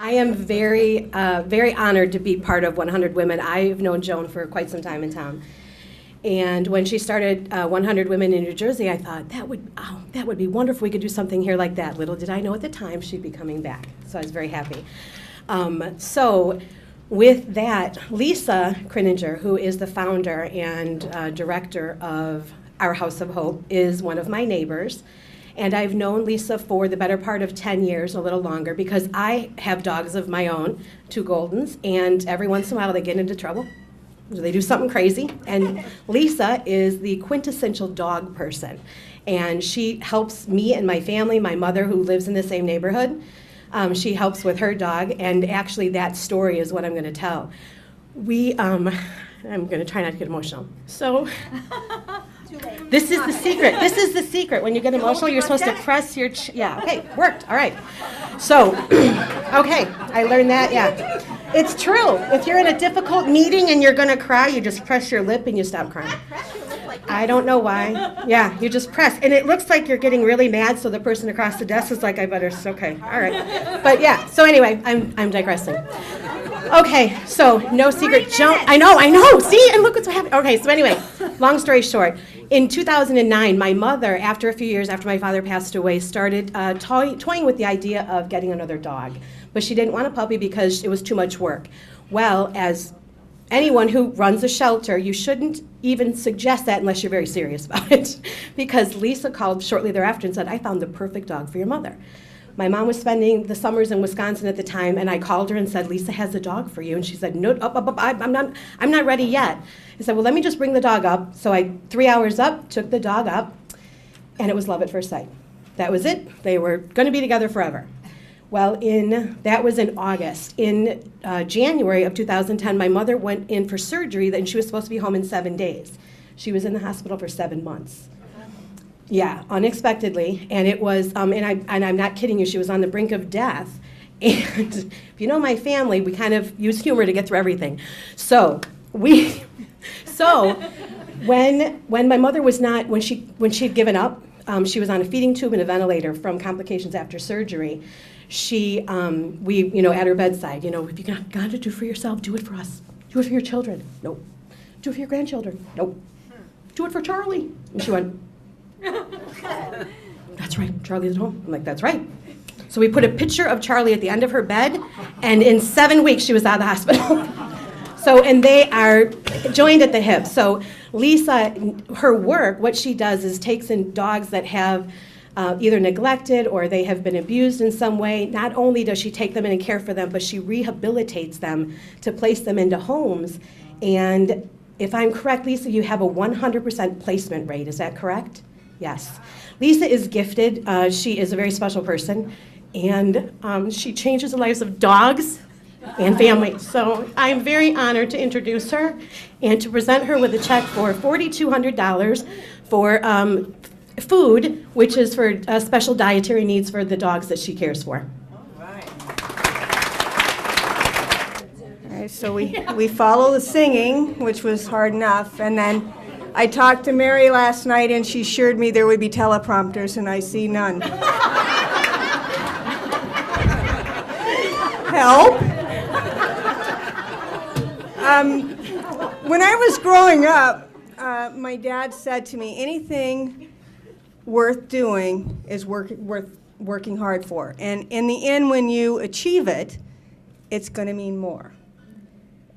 I am very honored to be part of 100 Women. I've known Joan for quite some time in town. And when she started 100 Women in New Jersey, I thought, that would be wonderful. We could do something here like that. Little did I know at the time she'd be coming back. So I was very happy. So with that, Lisa Krinninger, who is the founder and director of Our House of Hope, is one of my neighbors. And I've known Lisa for the better part of 10 years, a little longer, because I have dogs of my own, 2 Goldens, and every once in a while they get into trouble. They do something crazy. And Lisa is the quintessential dog person. And she helps me and my family, my mother who lives in the same neighborhood. She helps with her dog, and actually that story is what I'm going to tell. I'm going to try not to get emotional. So this is the secret. This is the secret. When you get emotional, you're supposed to press your, yeah, okay, worked, all right. So, okay, I learned that, yeah. It's true. If you're in a difficult meeting and you're going to cry, you just press your lip and you stop crying. I don't know why. Yeah, you just press. And it looks like you're getting really mad, so the person across the desk is like, I better, okay, all right. But yeah, so anyway, I'm digressing. Okay, so no secret. I know, see, and look what's happening. Okay, so anyway, long story short, in 2009, my mother, after a few years after my father passed away, started toying with the idea of getting another dog. But she didn't want a puppy because it was too much work. Well, as anyone who runs a shelter, you shouldn't even suggest that unless you're very serious about it. Because Lisa called shortly thereafter and said, I found the perfect dog for your mother. My mom was spending the summers in Wisconsin at the time, and I called her and said, Lisa has a dog for you. And she said, no, I'm not ready yet. I said, well, let me just bring the dog up. So I, 3 hours up, took the dog up, and it was love at first sight. That was it. They were going to be together forever. Well, that was in August. In January of 2010, my mother went in for surgery, and she was supposed to be home in 7 days. She was in the hospital for 7 months. Yeah, unexpectedly, and it was, and I'm not kidding you, she was on the brink of death. And if you know my family, we kind of use humor to get through everything. So when my mother was not, when she'd given up, she was on a feeding tube and a ventilator from complications after surgery. We, at her bedside, if you got to do for yourself, do it for us. Do it for your children. Nope. Do it for your grandchildren. Nope. Do it for Charlie. And she went, that's right, Charlie's at home. I'm like, that's right. So we put a picture of Charlie at the end of her bed, and in 7 weeks she was out of the hospital. And they are joined at the hip. So Lisa, her work, what she does is takes in dogs that have either neglected or they have been abused in some way. Not only does she take them in and care for them, but she rehabilitates them to place them into homes. And if I'm correct, Lisa, you have a 100% placement rate. Is that correct? Yes. Lisa is gifted. She is a very special person, and she changes the lives of dogs and families. So I'm very honored to introduce her and to present her with a check for $4,200 for food, which is for special dietary needs for the dogs that she cares for. All right, so we follow the singing, which was hard enough, and then I talked to Mary last night, and she assured me there would be teleprompters, and I see none. Help! When I was growing up, my dad said to me, anything worth doing is worth working hard for. And in the end, when you achieve it, it's going to mean more.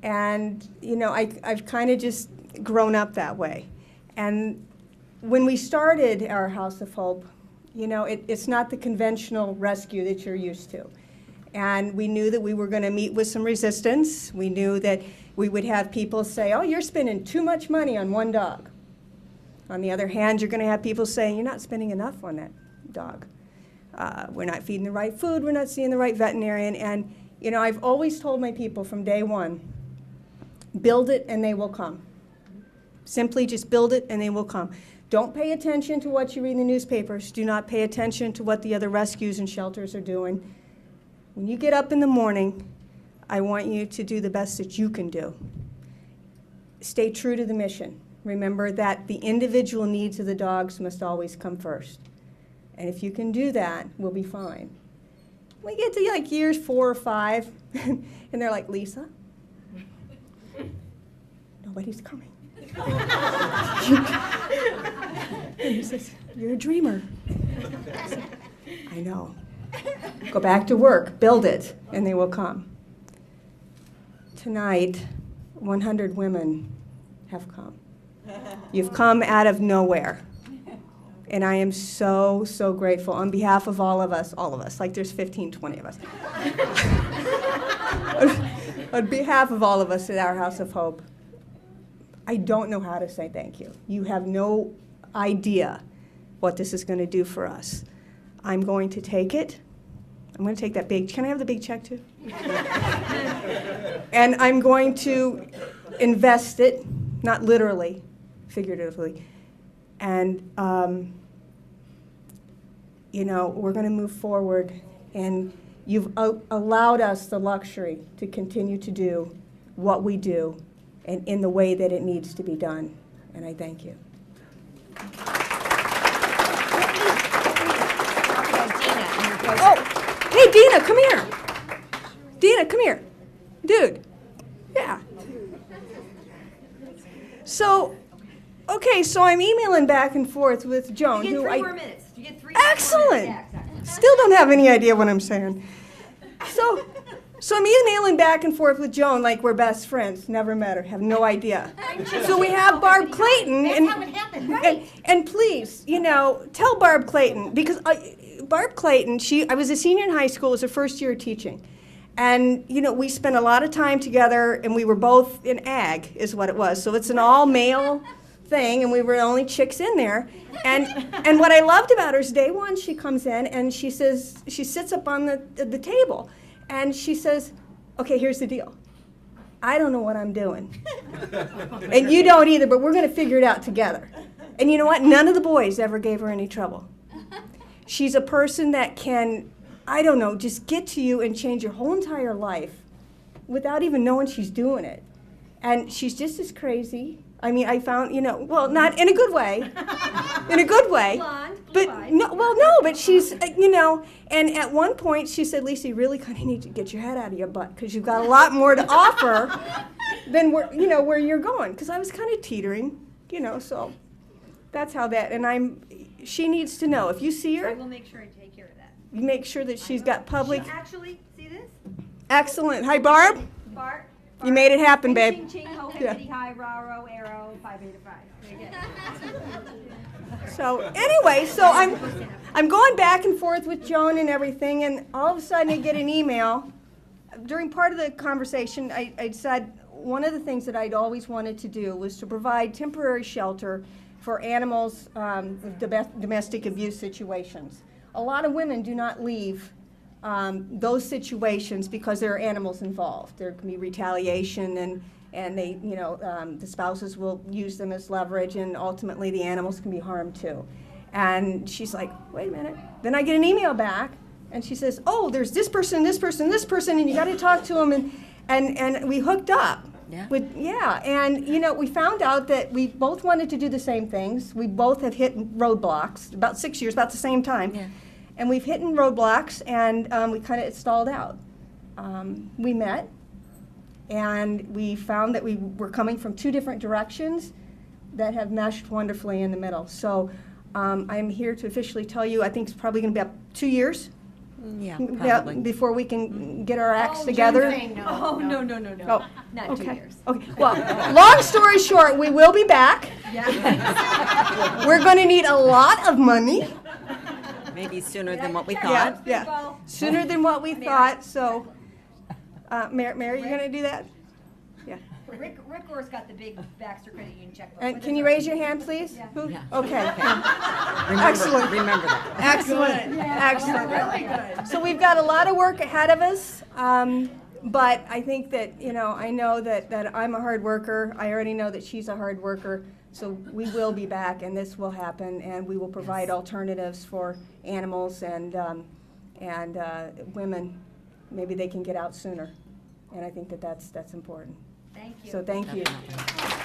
And, I've kind of just grown up that way. And when we started our House of Hope, it's not the conventional rescue that you're used to. And we knew that we were going to meet with some resistance. We knew that we would have people say, oh, you're spending too much money on one dog. On the other hand, you're going to have people saying, you're not spending enough on that dog. We're not feeding the right food. We're not seeing the right veterinarian. And, I've always told my people from day one, build it and they will come. Simply just build it and they will come. Don't pay attention to what you read in the newspapers. Do not pay attention to what the other rescues and shelters are doing. When you get up in the morning, I want you to do the best that you can do. Stay true to the mission. Remember that the individual needs of the dogs must always come first. And if you can do that, we'll be fine. we get to like years 4 or 5, and they're like, Lisa, nobody's coming. And he says, you're a dreamer. I said, I know. Go back to work, build it, and they will come. Tonight, 100 women have come. You've come out of nowhere. And I am so, so grateful on behalf of all of us, like there's 15, 20 of us. On behalf of all of us at our House of Hope, I don't know how to say thank you. You have no idea what this is going to do for us. I'm going to take it. I'm going to take that big, can I have the big check too? And I'm going to invest it, not literally, figuratively. And, you know, we're going to move forward, and you've allowed us the luxury to continue to do what we do and in the way that it needs to be done. And I thank you. Oh, hey, Dina, come here. Dina, come here. Dude. Yeah. So, okay, so I'm emailing back and forth with Joan. You get who 3 I, more minutes. You get 3 Excellent. more minutes. Yeah, exactly. Still don't have any idea what I'm saying. So I'm emailing back and forth with Joan like we're best friends. Never met her, have no idea. So we have Barb Clayton. That's how it happened, right? And please, you know, tell Barb Clayton, because Barb Clayton, I was a senior in high school, it was her first year of teaching. And, you know, we spent a lot of time together, and we were both in ag, is what it was. So it's an all-male thing, and we were the only chicks in there. And what I loved about her is day one, she comes in, and she says, she sits up on the table, and she says, okay, here's the deal. I don't know what I'm doing. And you don't either, but we're going to figure it out together. And you know what? None of the boys ever gave her any trouble. She's a person that can, I don't know, just get to you and change your whole entire life without even knowing she's doing it. And she's just as crazy. I mean, I found, you know, well, not in a good way, in a good way. Blonde, but blue-eyed. no, but she's, you know, and at one point she said, Lisa, you really kind of need to get your head out of your butt because you've got a lot more to offer than where, you know, where you're going. Because I was kind of teetering, you know, so that's how that, and she needs to know. If you see her, I will make sure I take care of that. you make sure that she's got public. She actually, see this? Excellent. Hi, Barb. Bart. You made it happen, Ching, babe. ching, ching, ho, Yeah. hippity, hi, rah, row, arrow, 5 beta 5. There you go. So anyway, so I'm going back and forth with Joan and everything, and all of a sudden I get an email. During part of the conversation, I said one of the things that I'd always wanted to do was to provide temporary shelter for animals with domestic abuse situations. A lot of women do not leave those situations because there are animals involved. There can be retaliation, and they, you know, the spouses will use them as leverage, and ultimately the animals can be harmed too. And she's like, wait a minute. Then I get an email back, and she says, oh, there's this person, this person, this person, and you got to talk to them, and we hooked up. Yeah. And you know, we found out that we both wanted to do the same things. We both have hit roadblocks about 6 years, about the same time. Yeah. And we've hit roadblocks, and we kind of stalled out. We met, and we found that we were coming from 2 different directions that have meshed wonderfully in the middle. So I'm here to officially tell you, I think it's probably going to be about 2 years. Yeah, Yeah, probably. before we can get our acts together. Oh, no. Oh, Not 2 okay. years. Okay. Well, long story short, we will be back. Yeah. We're going to need a lot of money. Maybe sooner than what we Yeah, thought. yeah. Sooner than what we thought. So, Mary, you going to do that? Yeah. Rick Orr's got the big Baxter Credit Union checkbook. And can you raise your hand, please? Yeah. Who? Yeah. Okay. Remember, Excellent. Remember that. Excellent. Excellent. Really good. So we've got a lot of work ahead of us, but I think that, you know, I know that I'm a hard worker. I already know that she's a hard worker. So we will be back, and this will happen, and we will provide alternatives for animals and women. Maybe they can get out sooner, and I think that that's important. Thank you. So thank you. Definitely.